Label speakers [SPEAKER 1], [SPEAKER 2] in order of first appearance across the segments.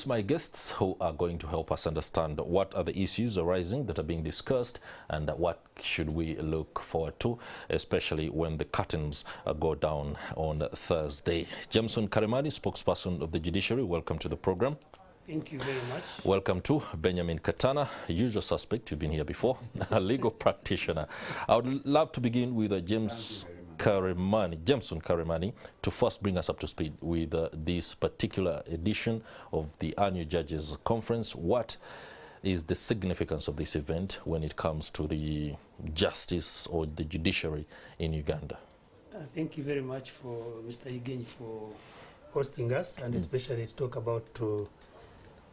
[SPEAKER 1] My guests who are going to help us understand what are the issues arising that are being discussed and what should we look forward to, especially when the curtains go down on Thursday. Jameson Karemani, spokesperson of the judiciary, welcome to the program.
[SPEAKER 2] Thank you very much.
[SPEAKER 1] Welcome to Benjamin Katana, usual suspect, you've been here before, a legal practitioner. I would love to begin with Jameson Karemani, to first bring us up to speed with this particular edition of the annual Judges Conference. What is the significance of this event when it comes to the justice or the judiciary in Uganda?
[SPEAKER 2] Thank you very much for Mr. Igenyi for hosting us, and especially to talk about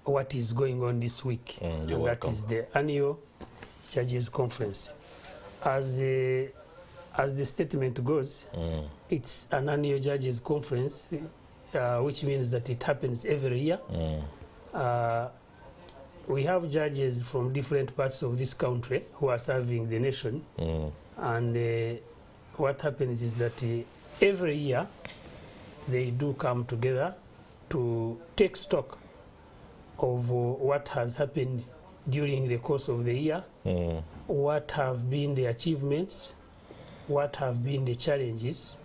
[SPEAKER 2] what is going on this week. And that is the annual Judges Conference. As the statement goes, it's an annual Judges Conference, which means that it happens every year. We have judges from different parts of this country who are serving the nation. And what happens is that every year they do come together to take stock of what has happened during the course of the year, what have been the achievements, what have been the challenges,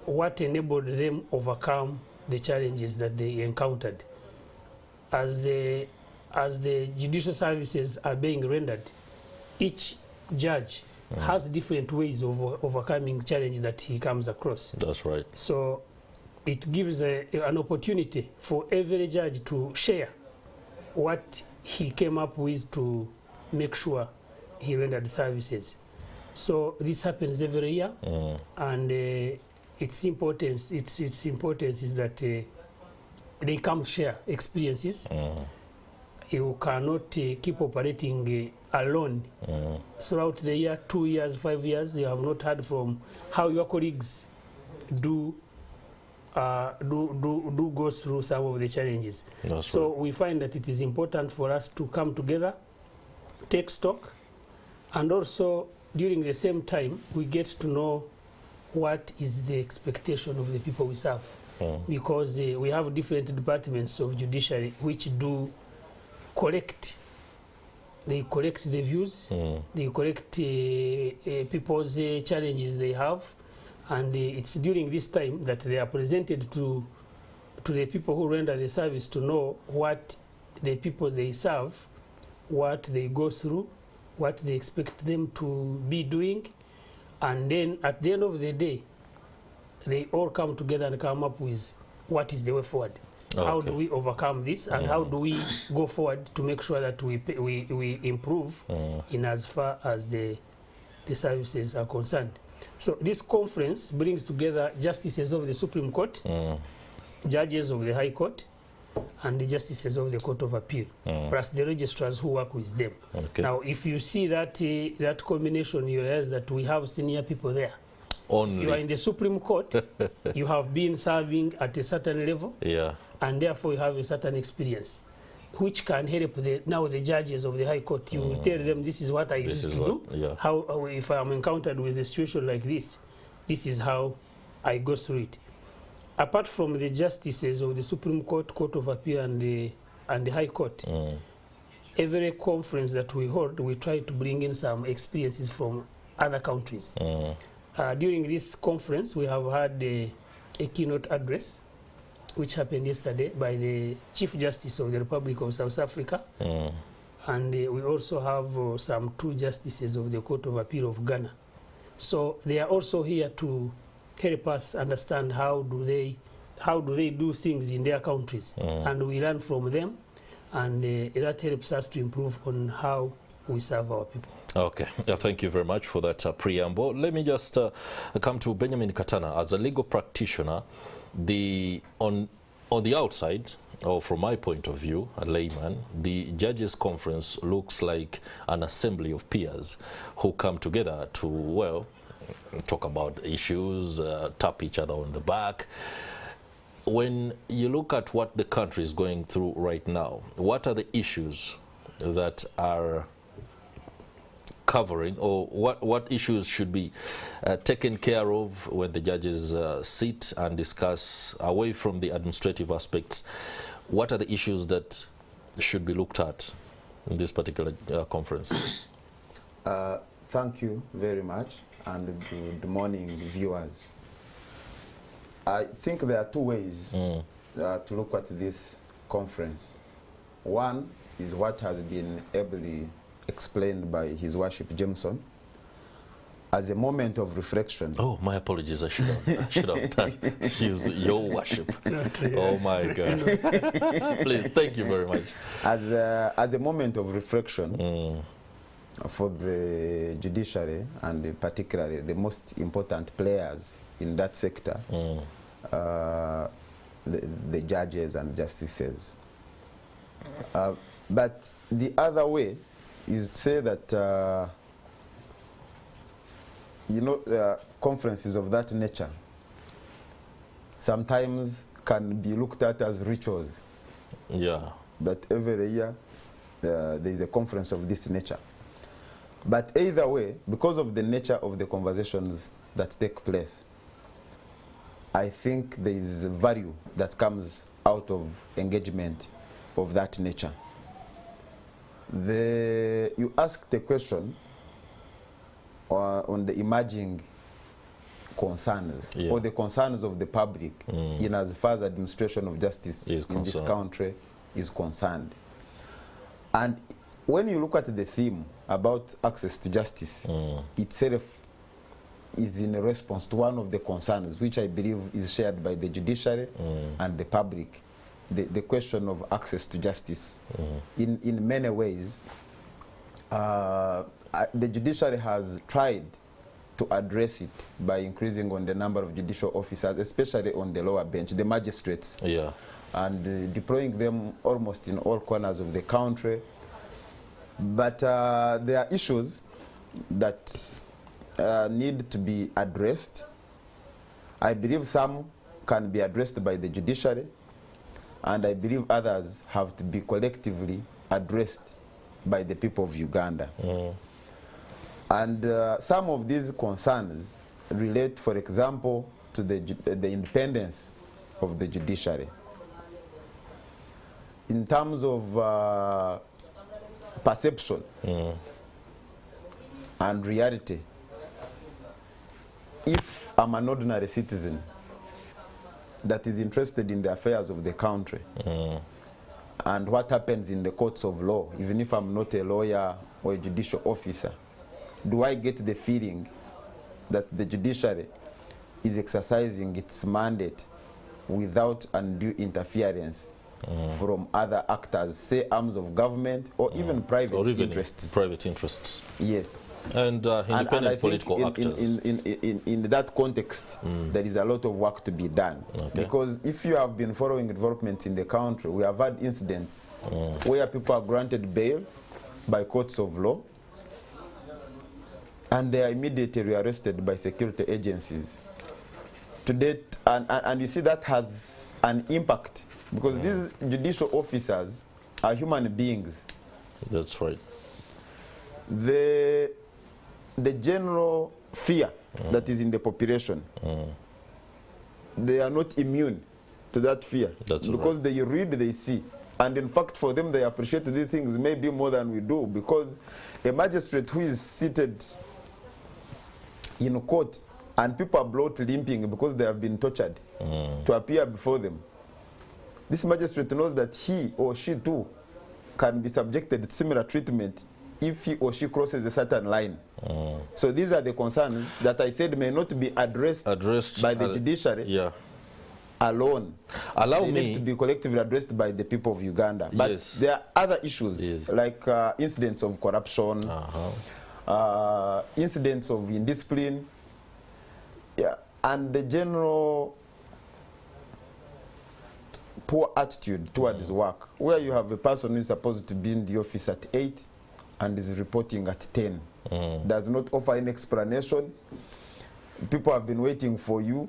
[SPEAKER 2] what enabled them overcome the challenges that they encountered. As the judicial services are being rendered, each judge has different ways of overcoming challenges that he comes across.
[SPEAKER 1] That's right.
[SPEAKER 2] So it gives an opportunity for every judge to share what he came up with to make sure he rendered services. So this happens every year, and its importance is that they come share experiences. You cannot keep operating alone throughout the year, 2 years, 5 years. You have not heard from how your colleagues do go through some of the challenges. So we find that it is important for us to come together, take stock, and also during the same time, we get to know what is the expectation of the people we serve. Because we have different departments of judiciary which do collect. They collect the views, they collect people's challenges they have, and it's during this time that they are presented to the people who render the service to know what the people they serve, what they go through, what they expect them to be doing, and then at the end of the day, they all come together and come up with what is the way forward. How do we overcome this, and how do we go forward to make sure that we improve in as far as the services are concerned. So this conference brings together justices of the Supreme Court, judges of the High Court, and the justices of the Court of Appeal, plus the registrars who work with them. Now, if you see that that combination, you realize that we have senior people there. If you are in the Supreme Court, you have been serving at a certain level, and therefore you have a certain experience, which can help now the judges of the High Court. You tell them, this is what I used to do. How, if I am encountered with a situation like this is how I go through it. Apart from the justices of the Supreme Court, Court of Appeal, and the High Court, every conference that we hold, we try to bring in some experiences from other countries. During this conference, we have had a keynote address, which happened yesterday by the Chief Justice of the Republic of South Africa. And we also have some 2 justices of the Court of Appeal of Ghana. So they are also here to help us understand how do they do things in their countries, and we learn from them, and that helps us to improve on how we serve our people.
[SPEAKER 1] Okay, thank you very much for that preamble. Let me just come to Benjamin Katana. As a legal practitioner, on the outside, or from my point of view, a layman, the Judges Conference looks like an assembly of peers who come together to, well, talk about issues, tap each other on the back. When you look at what the country is going through right now, what are the issues that are covering, or what issues should be taken care of when the judges sit and discuss away from the administrative aspects? what are the issues that should be looked at in this particular conference?
[SPEAKER 3] Thank you very much, and good morning, viewers. I think there are two ways to look at this conference. One is what has been ably explained by His Worship Jameson as a moment of reflection.
[SPEAKER 1] Oh, my apologies. I should have done. She's your worship. Oh my God. Please, thank you very much.
[SPEAKER 3] As a moment of reflection for the judiciary, and particularly the most important players in that sector, the judges and justices. But the other way is to say that conferences of that nature sometimes can be looked at as rituals.
[SPEAKER 1] Yeah.
[SPEAKER 3] That every year there is a conference of this nature. But either way, because of the nature of the conversations that take place, I think there is value that comes out of engagement of that nature. You asked the question on the emerging concerns, or the concerns of the public in as far as administration of justice in this country is concerned. And when you look at the theme about access to justice itself is in response to one of the concerns which I believe is shared by the judiciary and the public, the question of access to justice. In many ways, the judiciary has tried to address it by increasing on the number of judicial officers, especially on the lower bench, the magistrates, and deploying them almost in all corners of the country. But there are issues that need to be addressed. I believe some can be addressed by the judiciary, and I believe others have to be collectively addressed by the people of Uganda. And some of these concerns relate, for example, to the independence of the judiciary. In terms of perception and reality, if I'm an ordinary citizen that is interested in the affairs of the country and what happens in the courts of law, even if I'm not a lawyer or a judicial officer, do I get the feeling that the judiciary is exercising its mandate without undue interference from other actors, say arms of government or even private interests?
[SPEAKER 1] Private interests.
[SPEAKER 3] Yes.
[SPEAKER 1] And independent
[SPEAKER 3] and I
[SPEAKER 1] political
[SPEAKER 3] think
[SPEAKER 1] actors.
[SPEAKER 3] In that context, there is a lot of work to be done. Because if you have been following developments in the country, we have had incidents where people are granted bail by courts of law, and they are immediately rearrested by security agencies. To date, and you see that has an impact, because these judicial officers are human beings.
[SPEAKER 1] That's right.
[SPEAKER 3] The general fear that is in the population, they are not immune to that fear.
[SPEAKER 1] That's
[SPEAKER 3] because
[SPEAKER 1] right.
[SPEAKER 3] they read, they see. And in fact, for them, they appreciate these things maybe more than we do, because a magistrate who is seated in court and people are brought limping because they have been tortured to appear before them, this magistrate knows that he or she too can be subjected to similar treatment if he or she crosses a certain line. So these are the concerns that I said may not be addressed by the judiciary alone. They need to be collectively addressed by the people of Uganda. But there are other issues like incidents of corruption, incidents of indiscipline, and the general poor attitude towards work, where you have a person who is supposed to be in the office at 8 and is reporting at 10. Does not offer any explanation. People have been waiting for you.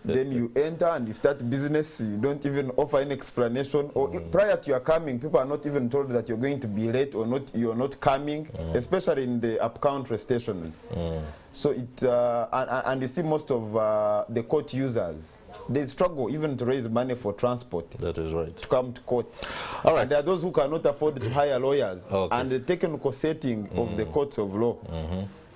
[SPEAKER 3] then you enter and you start business, you don't even offer any explanation, or prior to your coming, people are not even told that you're going to be late or not, you're not coming, especially in the up-country stations. So it, and you see most of the court users, they struggle even to raise money for transport.
[SPEAKER 1] That is right.
[SPEAKER 3] To come to court.
[SPEAKER 1] All right.
[SPEAKER 3] And there are those who cannot afford to hire lawyers.
[SPEAKER 1] Okay.
[SPEAKER 3] And the technical setting of the courts of law,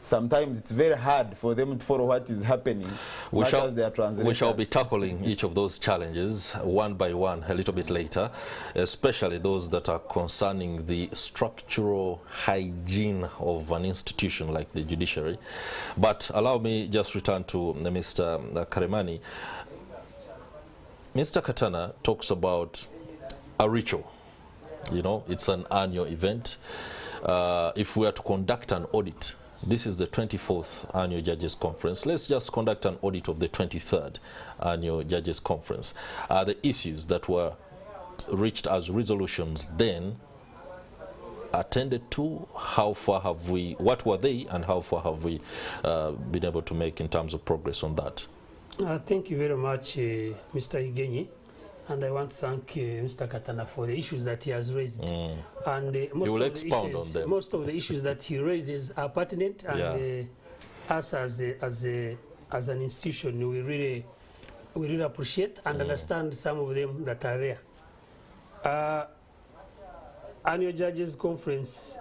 [SPEAKER 3] sometimes it's very hard for them to follow what is happening.
[SPEAKER 1] We shall be tackling each of those challenges one by one a little bit later, especially those that are concerning the structural hygiene of an institution like the judiciary. But allow me just return to Mr. Karemani. Mr. Katana talks about a ritual. You know, it's an annual event. If we are to conduct an audit, this is the 24th Annual Judges Conference. Let's just conduct an audit of the 23rd Annual Judges Conference. The issues that were reached as resolutions then attended to, how far have we, what were they, and how far have we been able to make in terms of progress on that?
[SPEAKER 2] Thank you very much, Mr. Igenyi, and I want to thank Mr. Katana for the issues that he has raised. And most of the issues that he raises are pertinent, and us as an institution, we really appreciate and understand some of them that are there. Annual Judges Conference,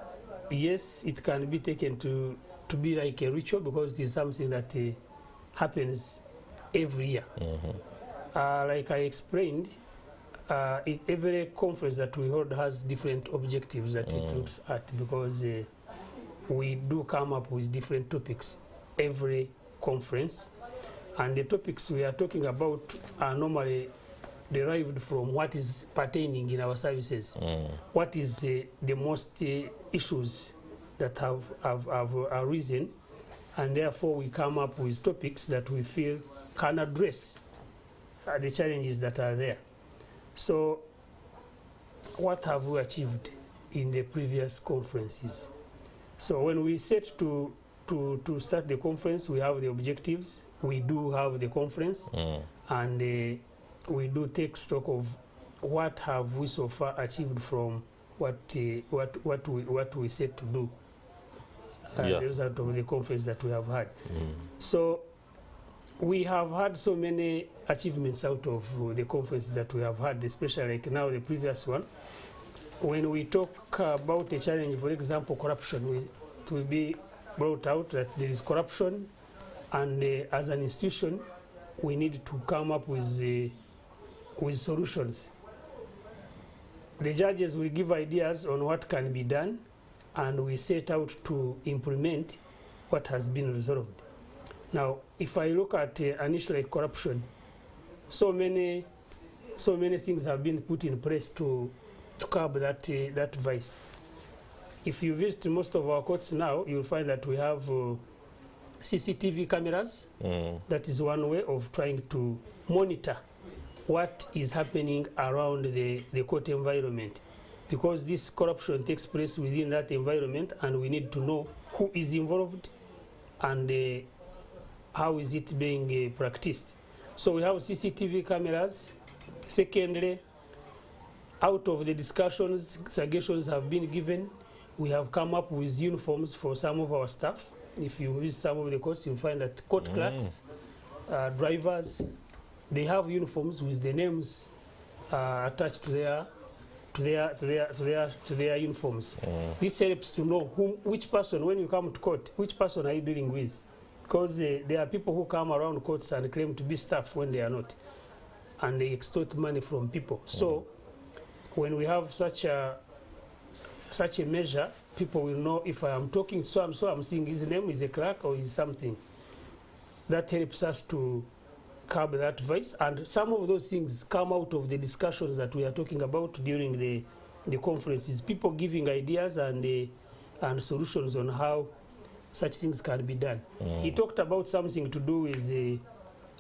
[SPEAKER 2] yes, it can be taken to be like a ritual, because it is something that happens every year. Like I explained, every conference that we hold has different objectives that it looks at, because we do come up with different topics every conference, and the topics we are talking about are normally derived from what is pertaining in our services. What is the most issues that have arisen, and therefore we come up with topics that we feel can address the challenges that are there. So what have we achieved in the previous conferences? So when we set to start the conference, we have the objectives, we do have the conference, and we do take stock of what have we so far achieved from what we set to do as a result of the conference that we have had. So we have had so many achievements out of the conferences that we have had, especially like now the previous one. When we talk about a challenge, for example, corruption, it will be brought out that there is corruption, and as an institution, we need to come up with solutions. The judges will give ideas on what can be done, and we set out to implement what has been resolved. Now, if I look at an issue like corruption, so many things have been put in place to curb that vice. If you visit most of our courts now, you'll find that we have CCTV cameras. That is one way of trying to monitor what is happening around the court environment, because this corruption takes place within that environment, and we need to know who is involved and how is it being practiced. So we have CCTV cameras. Secondly, out of the discussions, suggestions have been given. We have come up with uniforms for some of our staff. If you visit some of the courts, you'll find that court clerks, drivers, they have uniforms with the names attached to their uniforms. This helps to know which person, when you come to court, which person are you dealing with? Because there are people who come around courts and claim to be staff when they are not, and they extort money from people. So when we have such a measure, people will know if I am talking to so-and-so, I'm seeing his name is a clerk or is something. That helps us to curb that vice, and some of those things come out of the discussions that we are talking about during the conferences. People giving ideas and solutions on how such things can be done. He talked about something to do with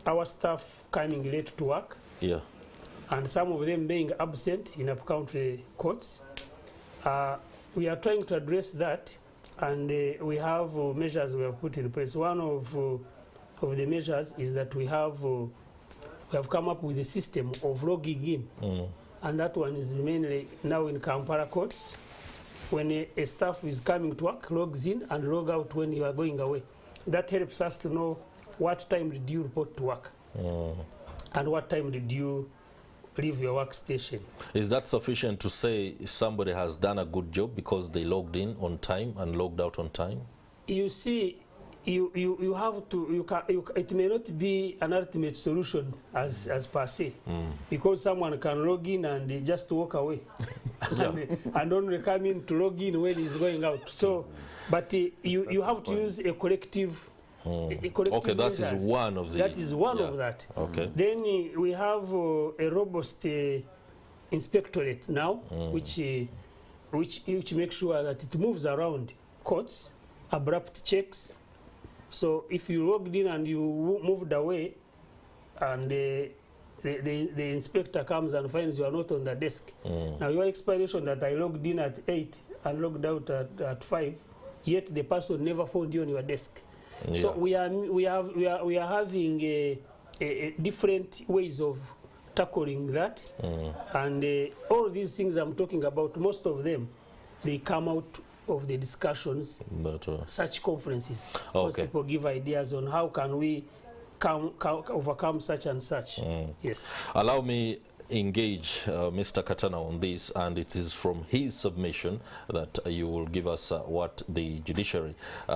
[SPEAKER 2] our staff coming late to work, and some of them being absent in up-country courts. We are trying to address that, and we have measures we have put in place. One of the measures is that we have we have come up with a system of logging in. And that one is mainly now in Kampala courts. When a staff is coming to work, logs in and log out when you are going away. That helps us to know what time did you report to work and what time did you leave your workstation. Is
[SPEAKER 1] that sufficient to say somebody has done a good job because they logged in on time and logged out on time?
[SPEAKER 2] You see, you have to, it may not be an ultimate solution as per se, because someone can log in and just walk away and only come in to log in when he's going out. So, but you have to use a collective.
[SPEAKER 1] Okay, that is one of the.
[SPEAKER 2] That is one of that.
[SPEAKER 1] Okay.
[SPEAKER 2] Then we have a robust inspectorate now, which makes sure that it moves around courts, abrupt checks. So if you logged in and you moved away, and the inspector comes and finds you are not on the desk. Now your explanation that I logged in at 8 and logged out at 5, yet the person never found you on your desk. Yeah. So we are having a different ways of tackling that, and all these things I'm talking about, most of them, they come out of the discussions, such conferences. Most people give ideas on how can we overcome such and such. Yes.
[SPEAKER 1] Allow me engage Mr. Katana on this, and it is from his submission that you will give us what the judiciary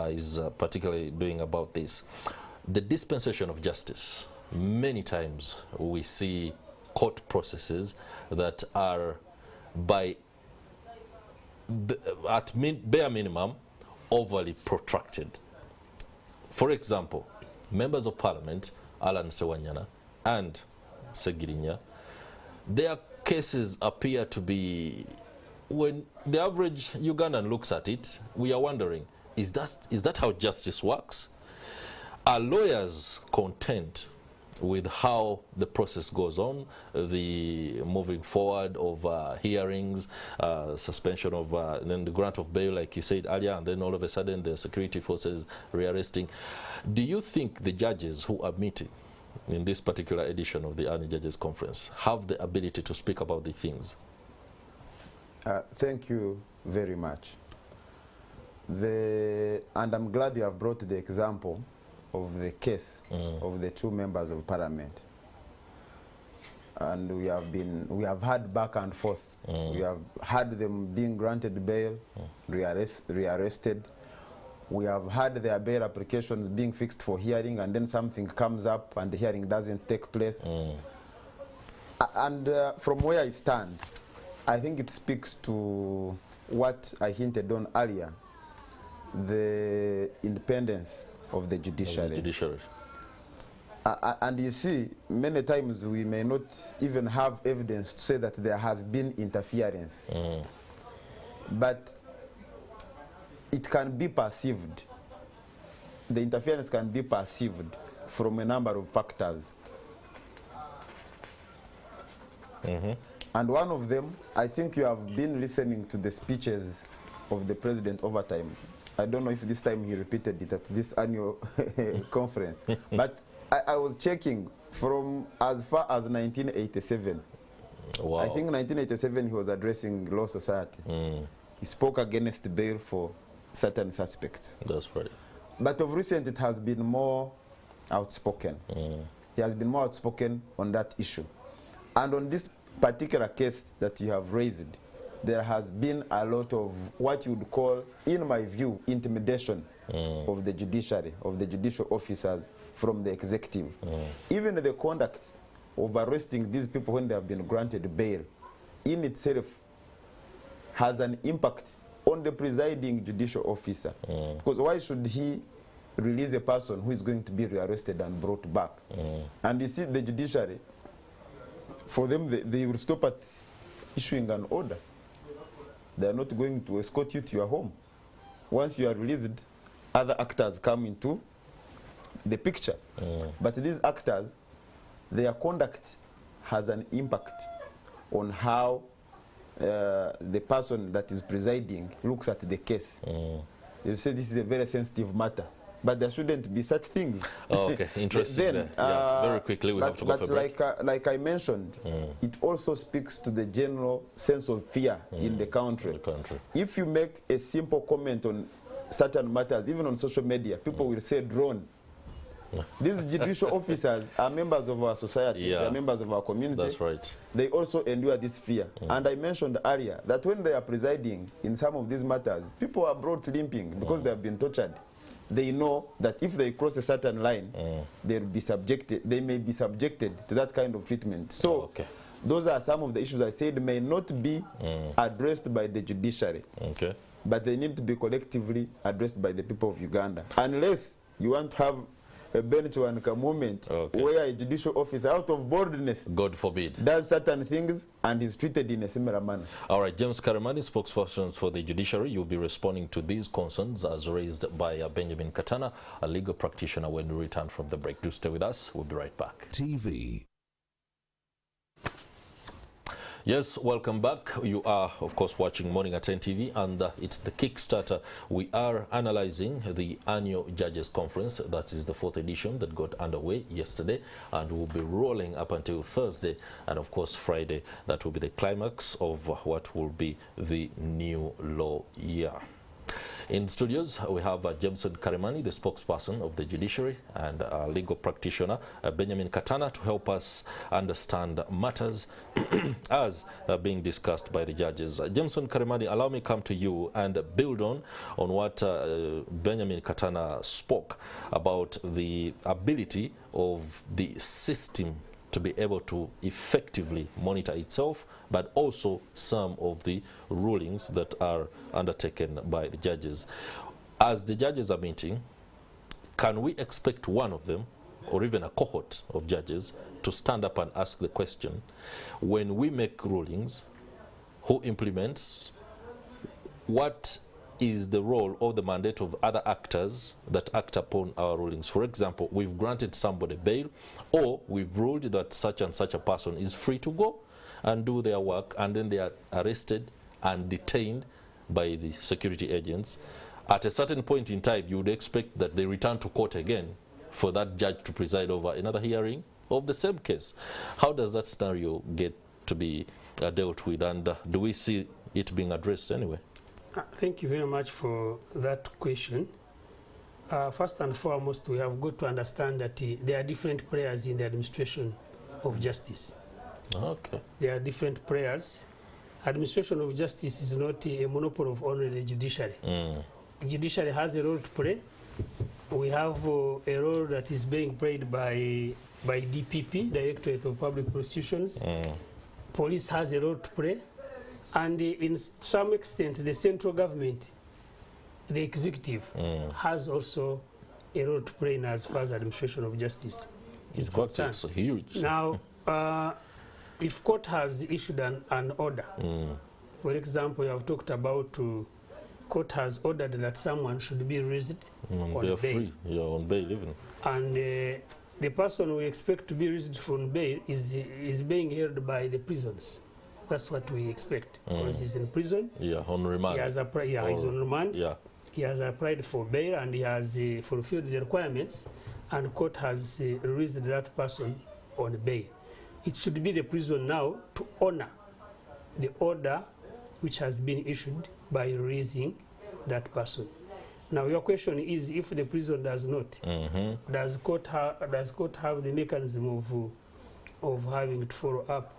[SPEAKER 1] is particularly doing about this. The dispensation of justice. Many times we see court processes that are at bare minimum overly protracted. For example, members of parliament Alan Sewanyana and Segirinya, their cases appear to be, when the average Ugandan looks at it, we are wondering, is that how justice works? Are lawyers content with how the process goes on, the moving forward of hearings, suspension of, then the grant of bail, like you said earlier, and then all of a sudden the security forces rearresting? Do you think the judges who are meeting in this particular edition of the Annual Judges Conference have the ability to speak about the things?
[SPEAKER 3] Thank you very much. And I'm glad you have brought the example of the case of the two members of parliament. And we have had back and forth. We have had them being granted bail, rearrested. We have had their bail applications being fixed for hearing, and then something comes up and the hearing doesn't take place. And from where I stand, I think it speaks to what I hinted on earlier, the independence of the judiciary. And you see, many times we may not even have evidence to say that there has been interference. But it can be perceived. The interference can be perceived from a number of factors. And one of them, I think you have been listening to the speeches of the president over time. I don't know if this time he repeated it at this annual conference. But I was checking from as far as 1987.
[SPEAKER 1] Wow.
[SPEAKER 3] I think 1987 he was addressing Law Society. He spoke against bail for certain suspects.
[SPEAKER 1] That's right.
[SPEAKER 3] But of recent it has been more outspoken. He has been more outspoken on that issue. And on this particular case that you have raised, there has been a lot of what you would call, in my view, intimidation of the judiciary, of the judicial officers from the executive. Even the conduct of arresting these people when they have been granted bail in itself has an impact on the presiding judicial officer. Because why should he release a person who is going to be rearrested and brought back? And you see, the judiciary, for them, they will stop at issuing an order. They are not going to escort you to your home. Once you are released, other actors come into the picture. But these actors, their conduct has an impact on how the person that is presiding looks at the case. You say this is a very sensitive matter. but there shouldn't be such things.
[SPEAKER 1] Oh, okay, interesting. Then, yeah, very quickly, we have to go for a break.
[SPEAKER 3] Like I mentioned, it also speaks to the general sense of fear in the country. If you make a simple comment on certain matters, even on social media, people will say drone. These judicial officers are members of our society, they are members of our community.
[SPEAKER 1] That's right.
[SPEAKER 3] They also endure this fear. And I mentioned earlier that when they are presiding in some of these matters, people are brought limping because they have been tortured. They know that if they cross a certain line, they may be subjected to that kind of treatment. So those are some of the issues I said may not be addressed by the judiciary, but they need to be collectively addressed by the people of Uganda. Unless you want to have a bench moment where a judicial officer, out of boldness,
[SPEAKER 1] God forbid,
[SPEAKER 3] does certain things and is treated in a similar manner. All
[SPEAKER 1] right, James Karimani, spokesperson for the judiciary, you'll be responding to these concerns as raised by Benjamin Katana, a legal practitioner, when we return from the break. Do stay with us. We'll be right back.
[SPEAKER 4] TV.
[SPEAKER 1] Yes, welcome back. You are, of course, watching Morning at ATNTV, and it's the Kickstarter. We are analyzing the annual Judges Conference. That is the 4th edition that got underway yesterday, and will be rolling up until Thursday, and of course Friday. That will be the climax of what will be the new law year. In studios, we have Jameson Karimani, the spokesperson of the judiciary, and legal practitioner Benjamin Katana, to help us understand matters as being discussed by the judges. Jameson Karimani, allow me to come to you and build on what Benjamin Katana spoke about the ability of the system to be able to effectively monitor itself, but also some of the rulings that are undertaken by the judges. As the judges are meeting, can we expect one of them, or even a cohort of judges, to stand up and ask the question, when we make rulings, who implements, what is the role or the mandate of other actors that act upon our rulings? For example, we've granted somebody bail, or we've ruled that such and such a person is free to go and do their work, and then they are arrested and detained by the security agents. At a certain point in time, you would expect that they return to court again for that judge to preside over another hearing of the same case. How does that scenario get to be dealt with, and do we see it being addressed anyway?
[SPEAKER 2] Thank you very much for that question. First and foremost, we have got to understand that there are different players in the administration of justice.
[SPEAKER 1] Okay.
[SPEAKER 2] There are different players. Administration of justice is not a monopoly of only the judiciary. Judiciary has a role to play. We have a role that is being played by DPP, Directorate of Public Prosecutions. Police has a role to play. And in some extent, the central government, the executive, has also a role to play in as far as administration of justice is concerned.
[SPEAKER 1] It's huge.
[SPEAKER 2] Now, if court has issued an order, for example, you have talked about court has ordered that someone should be released on bail.
[SPEAKER 1] Free. Yeah, on bail even.
[SPEAKER 2] And the person we expect to be released from bail is being held by the prisons. That's what we expect, because he's in prison.
[SPEAKER 1] Yeah, on remand.
[SPEAKER 2] He's on remand.
[SPEAKER 1] Yeah.
[SPEAKER 2] He has applied for bail, and he has fulfilled the requirements, and court has released that person on bail. It should be the prison now to honor the order which has been issued by releasing that person. Now, your question is, if the prison does not, does court have the mechanism of having to follow up?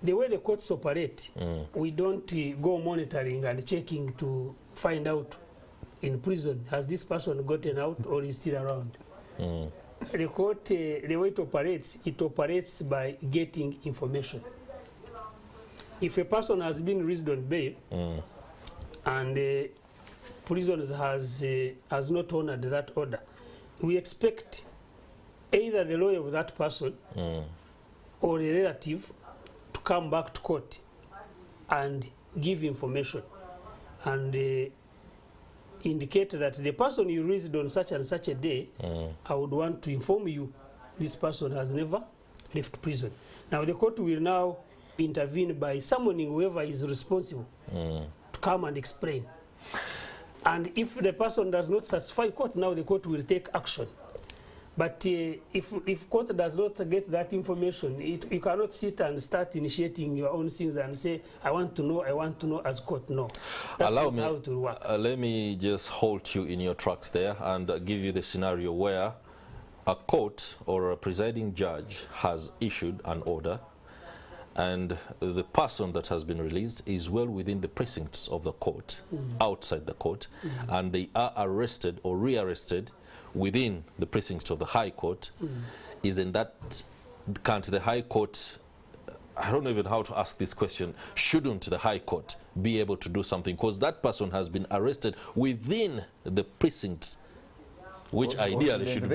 [SPEAKER 2] The way the courts operate, we don't go monitoring and checking to find out in prison, has this person gotten out or is still around? The court, the way it operates by getting information. If a person has been released on bail and prisons has not honored that order, we expect either the lawyer of that person or a relative to come back to court and give information and indicate that the person you released on such and such a day, I would want to inform you this person has never left prison. Now the court will now intervene by summoning whoever is responsible to come and explain. And if the person does not satisfy court, now the court will take action. But if court does not get that information, you cannot sit and start initiating your own things and say, I want to know as court. No. That's not how it will work.
[SPEAKER 1] Let me just halt you in your tracks there and give you the scenario where a court or a presiding judge has issued an order and the person that has been released is well within the precincts of the court, outside the court, and they are arrested or rearrested within the precincts of the High Court. Isn't that, can't the High Court, I don't know even how to ask this question, shouldn't the High Court be able to do something? Because that person has been arrested within the precincts, which ideally shouldn't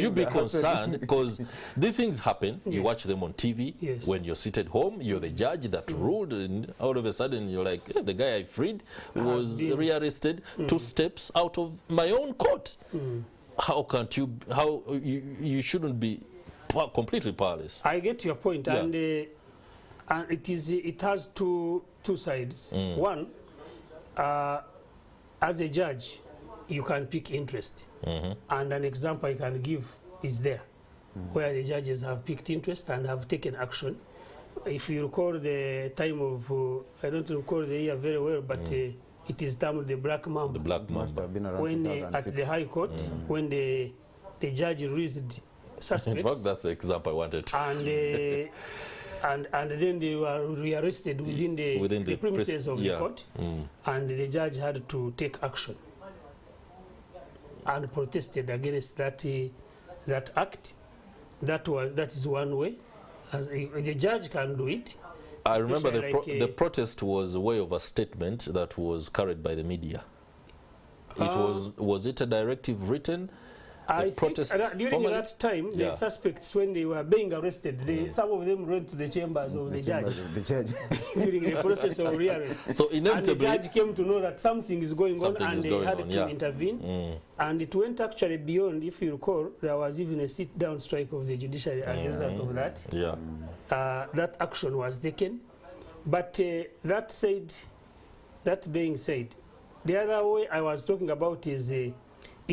[SPEAKER 1] you be concerned? Because these things happen, you watch them on TV, when you're seated home, you're the judge that ruled, and all of a sudden you're like, the guy I freed was rearrested 2 steps out of my own court. How can't you, you shouldn't be completely powerless.
[SPEAKER 2] I get your point, and it has two sides. One, as a judge, you can pick interest, and an example I can give is there, where the judges have picked interest and have taken action. If you recall the time of, I don't recall the year very well, but it is termed the Black Mamba.
[SPEAKER 1] The Black Mamba.
[SPEAKER 2] When at the High Court, when the judge released suspects.
[SPEAKER 1] In fact, that's the example I wanted to.
[SPEAKER 2] And then they were rearrested within the premises of the court, and the judge had to take action and protested against that act. That is one way. As the judge can do it.
[SPEAKER 1] I remember the protest was a way of a statement that was carried by the media. It was it a directive written?
[SPEAKER 2] I think during that time, the suspects, when they were being arrested, some of them went to the chambers of the judge during the process of rearrest.
[SPEAKER 1] So inevitably,
[SPEAKER 2] and the judge came to know that something is going on, and they had to intervene. And it went actually beyond, if you recall, there was even a sit-down strike of the judiciary as a result of that. That action was taken. But that being said, the other way I was talking about is it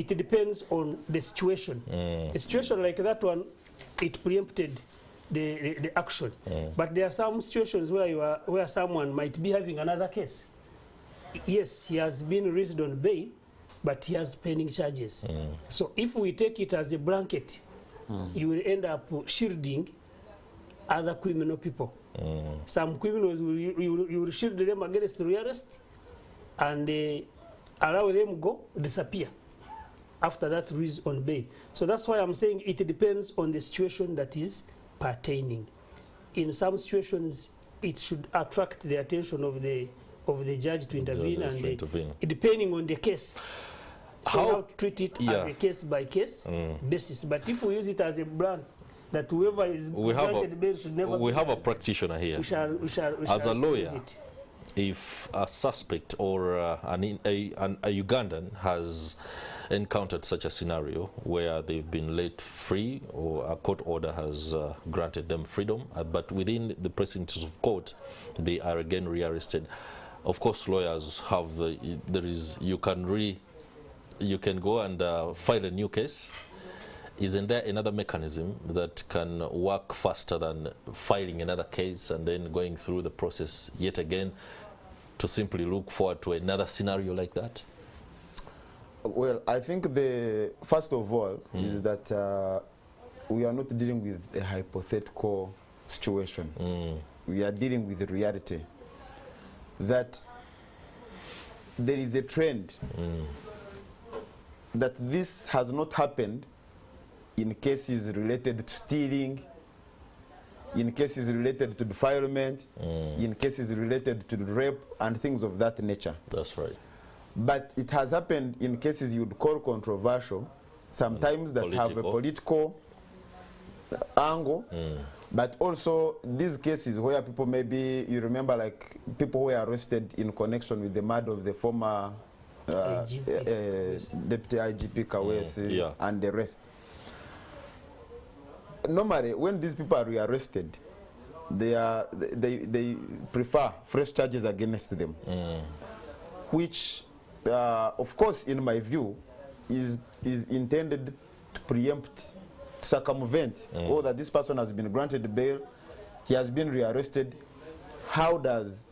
[SPEAKER 2] depends on the situation. A situation like that one, it preempted the action. But there are some situations where someone might be having another case. Yes, he has been released on bail, but he has pending charges. So if we take it as a blanket, you will end up shielding other criminal people. Some criminals, you will shield them against rearrest and allow them go, disappear after that release on bail. So that's why I'm saying it depends on the situation that is pertaining. In some situations, it should attract the attention of the judge to intervene, depending on the case. So how to treat it as a case-by-case basis. But if we use it as a brand, that whoever is granted bail should never
[SPEAKER 1] we have a practitioner here.
[SPEAKER 2] We shall
[SPEAKER 1] as a lawyer,
[SPEAKER 2] use it.
[SPEAKER 1] If a suspect or a Ugandan has encountered such a scenario where they've been let free or a court order has granted them freedom, but within the precincts of court, they are again rearrested. Of course, lawyers have you can go and file a new case. Isn't there another mechanism that can work faster than filing another case and then going through the process yet again to simply look forward to another scenario like that?
[SPEAKER 3] Well, I think first of all is that we are not dealing with a hypothetical situation. We are dealing with the reality that there is a trend that this has not happened in cases related to stealing, in cases related to defilement, in cases related to rape and things of that nature.
[SPEAKER 1] That's right.
[SPEAKER 3] But it has happened in cases you would call controversial, sometimes that have a political angle, but also these cases where people maybe, you remember like people who were arrested in connection with the murder of the former Deputy IGP Kawesi and the rest. Normally, when these people are rearrested, they prefer fresh charges against them, which of course, in my view, is intended to preempt, to circumvent, or that this person has been granted bail, he has been rearrested. How does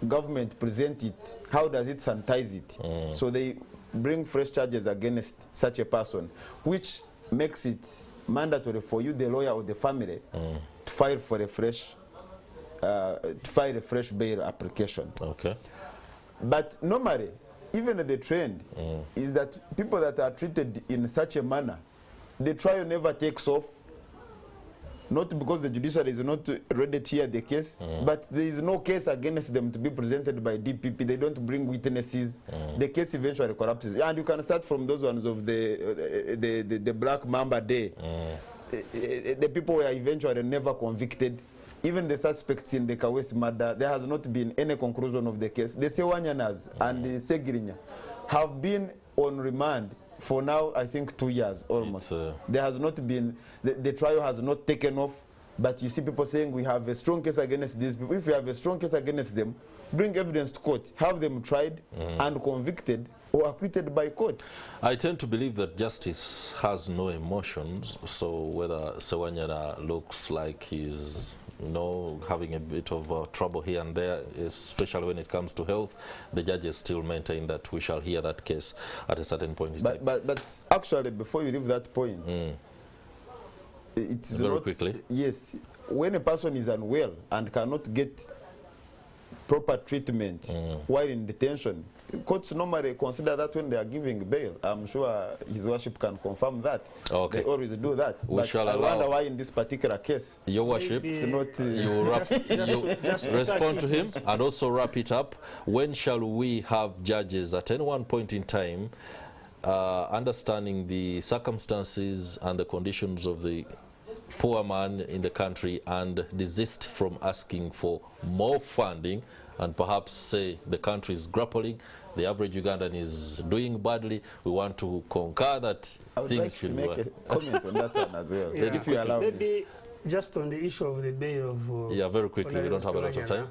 [SPEAKER 3] government present it? How does it sanitize it? So they bring fresh charges against such a person, which makes it mandatory for you, the lawyer or the family, to file for a fresh, bail application.
[SPEAKER 1] Okay.
[SPEAKER 3] But normally, even the trend is that people that are treated in such a manner, the trial never takes off. Not because the judiciary is not ready to hear the case, but there is no case against them to be presented by DPP. They don't bring witnesses. The case eventually collapses. And you can start from those ones of the Black Mamba Day. The people were eventually never convicted. Even the suspects in the Kawesi murder, there has not been any conclusion of the case. The Sewanyanas and the Segirinya have been on remand for now, I think 2 years almost. There has not been, the trial has not taken off, but you see people saying we have a strong case against these people. If you have a strong case against them, bring evidence to court, have them tried and convicted or acquitted by court.
[SPEAKER 1] I tend to believe that justice has no emotions, so whether Sewanyana looks like he's having a bit of trouble here and there, especially when it comes to health, the judges still maintain that we shall hear that case at a certain point in time.
[SPEAKER 3] But actually, before you leave that point, it's
[SPEAKER 1] very quickly.
[SPEAKER 3] Yes, when a person is unwell and cannot get proper treatment while in detention, courts normally consider that when they are giving bail. I'm sure His Worship can confirm that.
[SPEAKER 1] Okay.
[SPEAKER 3] They always do that. But I wonder why in this particular case,
[SPEAKER 1] Your Worship,
[SPEAKER 3] it's not,
[SPEAKER 1] you respond to him and also wrap it up. When shall we have judges at any one point in time understanding the circumstances and the conditions of the poor man in the country and desist from asking for more funding and perhaps say the country is grappling, the average Ugandan is doing badly, we want to concur that things should work?
[SPEAKER 3] I would like to make a comment on that one as well,
[SPEAKER 2] Yeah.
[SPEAKER 3] if you allow me.
[SPEAKER 2] Maybe just on the issue of the bail of...
[SPEAKER 1] yeah, very quickly, we don't have a lot of time.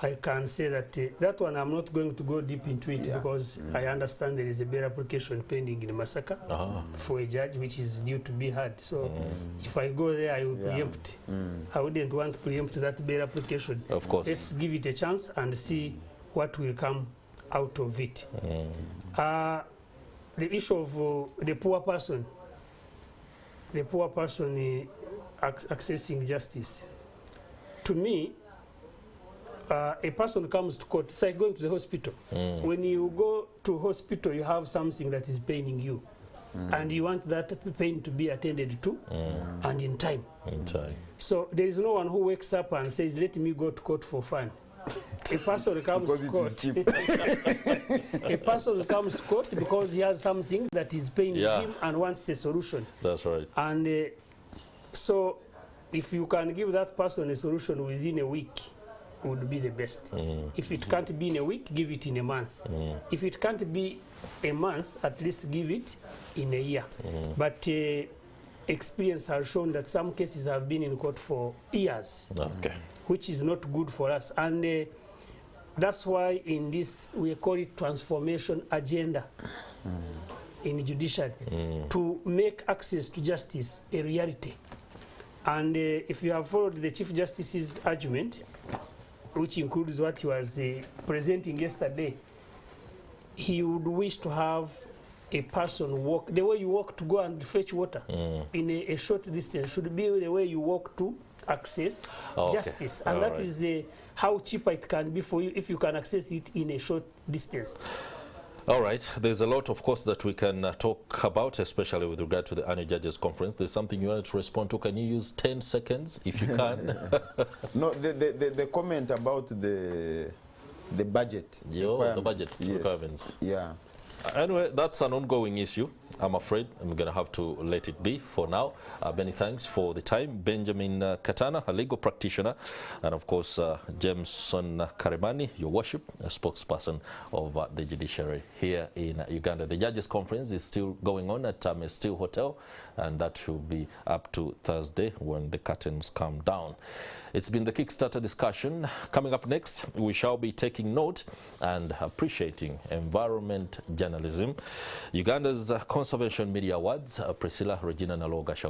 [SPEAKER 2] I can say that that one I'm not going to go deep into it because I understand there is a bail application pending in Masaka for a judge which is due to be heard. So if I go there, I will preempt. I wouldn't want to preempt that bail application.
[SPEAKER 1] Of course.
[SPEAKER 2] Let's give it a chance and see what will come out of it. The issue of the poor person accessing justice. To me, a person comes to court, it's like going to the hospital. When you go to hospital, you have something that is paining you. And you want that pain to be attended to and in time. So there is no one who wakes up and says, let me go to court for fun. A person comes to court. A person comes to court because he has something that is paining him and wants a solution.
[SPEAKER 1] That's right.
[SPEAKER 2] And so if you can give that person a solution within a week, would be the best. If it can't be in a week, give it in a month. If it can't be a month, at least give it in a year. But experience has shown that some cases have been in court for years, which is not good for us. And that's why in this, we call it transformation agenda in judiciary, to make access to justice a reality. And if you have followed the Chief Justice's argument, which includes what he was presenting yesterday, he would wish to have a person walk, the way you walk to go and fetch water in a short distance should be the way you walk to access justice. And that is how cheaper it can be for you if you can access it in a short distance.
[SPEAKER 1] All right. There's a lot, of course, that we can talk about, especially with regard to the annual judges conference. There's something you wanted to respond to. Can you use 10 seconds if you can?
[SPEAKER 3] No, the comment about the budget.
[SPEAKER 1] The budget requirements.
[SPEAKER 3] Yeah.
[SPEAKER 1] Anyway, that's an ongoing issue. I'm afraid I'm going to have to let it be for now. Many thanks for the time. Benjamin Katana, a legal practitioner, and of course Jameson Karemani, your worship, a spokesperson of the judiciary here in Uganda. The Judges Conference is still going on at Still Hotel, and that should be up to Thursday when the curtains come down. It's been the Kickstarter discussion. Coming up next, we shall be taking note and appreciating environment journalism. Uganda's Conservation Media Awards, Priscilla Regina Naloga shall be